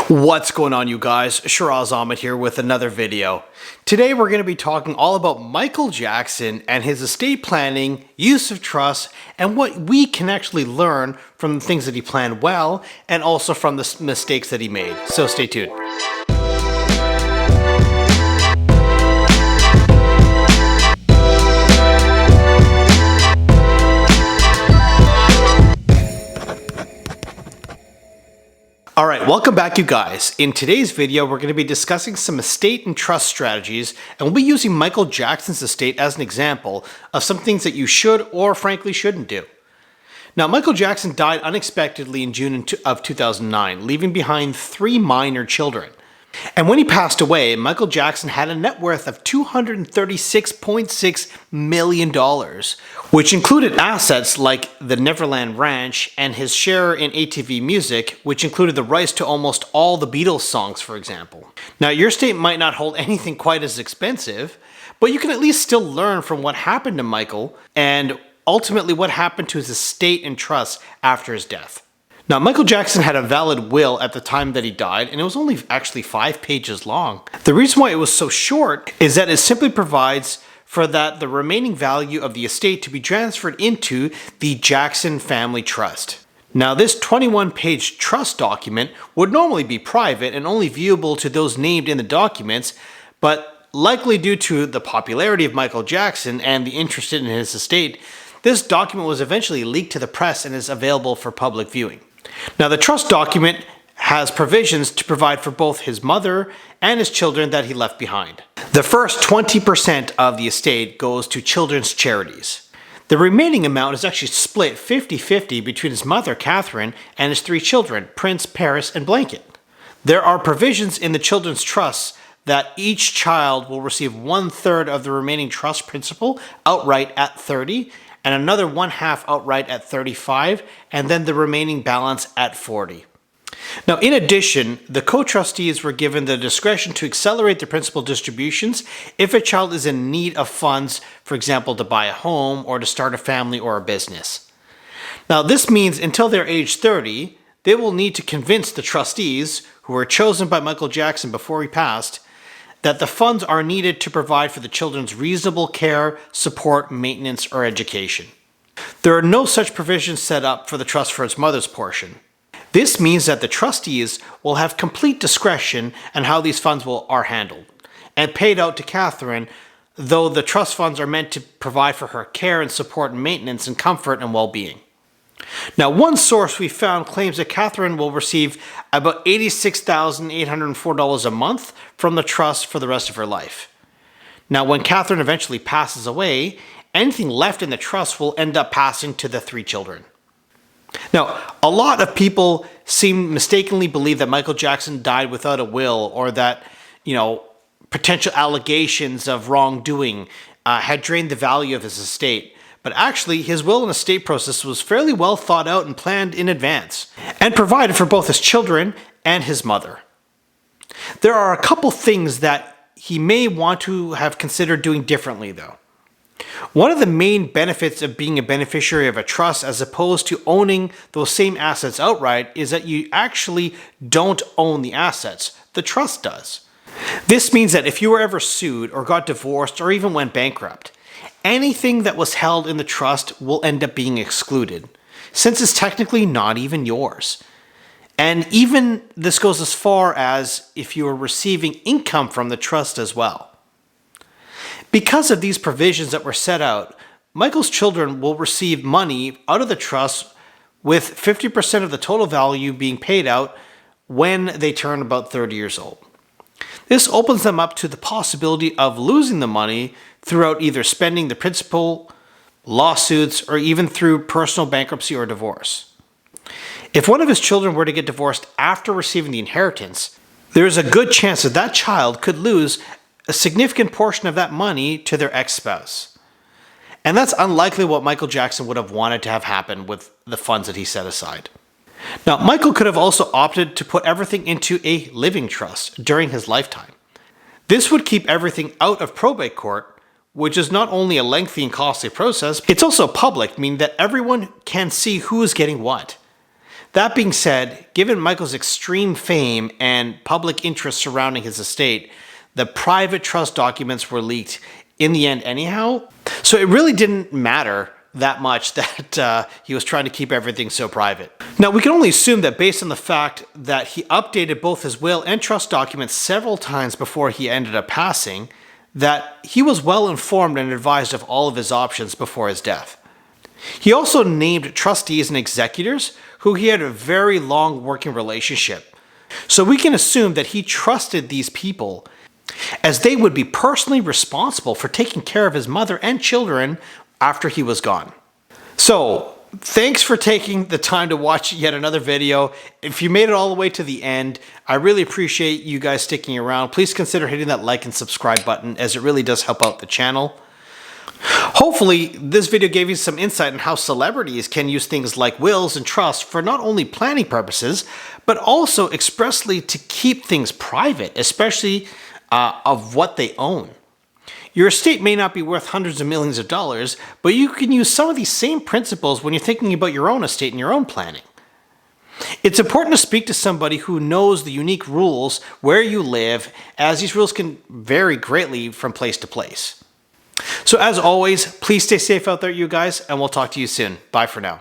What's going on, you guys? Shiraz Ahmed here with another video. Today we're going to be talking all about Michael Jackson and his estate planning, use of trust, and what we can actually learn from the things that he planned well and also from the mistakes that he made. So stay tuned. Alright, welcome back, you guys. In today's video, we're going to be discussing some estate and trust strategies, and we'll be using Michael Jackson's estate as an example of some things that you should or frankly shouldn't do. Now, Michael Jackson died unexpectedly in June of 2009, leaving behind 3 minor children. And when he passed away, Michael Jackson had a net worth of $236.6 million, which included assets like the Neverland Ranch and his share in ATV Music, which included the rights to almost all the Beatles songs, for example. Now, your estate might not hold anything quite as expensive, but you can at least still learn from what happened to Michael and ultimately what happened to his estate and trust after his death. Now, Michael Jackson had a valid will at the time that he died, and it was only actually 5 pages long. The reason why it was so short is that it simply provides for the remaining value of the estate to be transferred into the Jackson Family Trust. Now, this 21-page trust document would normally be private and only viewable to those named in the documents, but likely due to the popularity of Michael Jackson and the interest in his estate, this document was eventually leaked to the press and is available for public viewing. Now, the trust document has provisions to provide for both his mother and his children that he left behind. The first 20% of the estate goes to children's charities. The remaining amount is actually split 50-50 between his mother, Catherine, and his 3 children, Prince, Paris, and Blanket. There are provisions in the children's trusts that each child will receive 1/3 of the remaining trust principal outright at 30, and another 1/2 outright at 35, and then the remaining balance at 40. Now, in addition, the co-trustees were given the discretion to accelerate the principal distributions if a child is in need of funds, for example, to buy a home or to start a family or a business. Now, this means until they're age 30, they will need to convince the trustees, who were chosen by Michael Jackson before he passed, that the funds are needed to provide for the children's reasonable care, support, maintenance, or education. There are no such provisions set up for the trust for its mother's portion. This means that the trustees will have complete discretion on how these funds are handled and paid out to Catherine, though the trust funds are meant to provide for her care and support and maintenance and comfort and well-being. Now, one source we found claims that Catherine will receive about $86,804 a month from the trust for the rest of her life. Now, when Catherine eventually passes away, anything left in the trust will end up passing to the 3 children. Now, a lot of people seem mistakenly believe that Michael Jackson died without a will, or that, potential allegations of wrongdoing had drained the value of his estate. But actually, his will and estate process was fairly well thought out and planned in advance, and provided for both his children and his mother. There are a couple things that he may want to have considered doing differently, though. One of the main benefits of being a beneficiary of a trust as opposed to owning those same assets outright is that you actually don't own the assets. The trust does. This means that if you were ever sued or got divorced or even went bankrupt, anything that was held in the trust will end up being excluded, since it's technically not even yours. And even this goes as far as if you are receiving income from the trust as well. Because of these provisions that were set out, Michael's children will receive money out of the trust with 50% of the total value being paid out when they turn about 30 years old. This opens them up to the possibility of losing the money throughout either spending the principal, lawsuits, or even through personal bankruptcy or divorce. If one of his children were to get divorced after receiving the inheritance, there is a good chance that that child could lose a significant portion of that money to their ex-spouse. And that's unlikely what Michael Jackson would have wanted to have happen with the funds that he set aside. Now, Michael could have also opted to put everything into a living trust during his lifetime. This would keep everything out of probate court, which is not only a lengthy and costly process, it's also public, meaning that everyone can see who is getting what. That being said, given Michael's extreme fame and public interest surrounding his estate, the private trust documents were leaked in the end anyhow. So it really didn't matter that much that he was trying to keep everything so private. Now, we can only assume that based on the fact that he updated both his will and trust documents several times before he ended up passing, that he was well informed and advised of all of his options before his death. He also named trustees and executors who he had a very long working relationship. So we can assume that he trusted these people as they would be personally responsible for taking care of his mother and children after he was gone. So, thanks for taking the time to watch yet another video. If you made it all the way to the end, I really appreciate you guys sticking around. Please consider hitting that like and subscribe button, as it really does help out the channel. Hopefully, this video gave you some insight on how celebrities can use things like wills and trusts for not only planning purposes, but also expressly to keep things private, especially of what they own. Your estate may not be worth hundreds of millions of dollars, but you can use some of these same principles when you're thinking about your own estate and your own planning. It's important to speak to somebody who knows the unique rules where you live, as these rules can vary greatly from place to place. So as always, please stay safe out there, you guys, and we'll talk to you soon. Bye for now.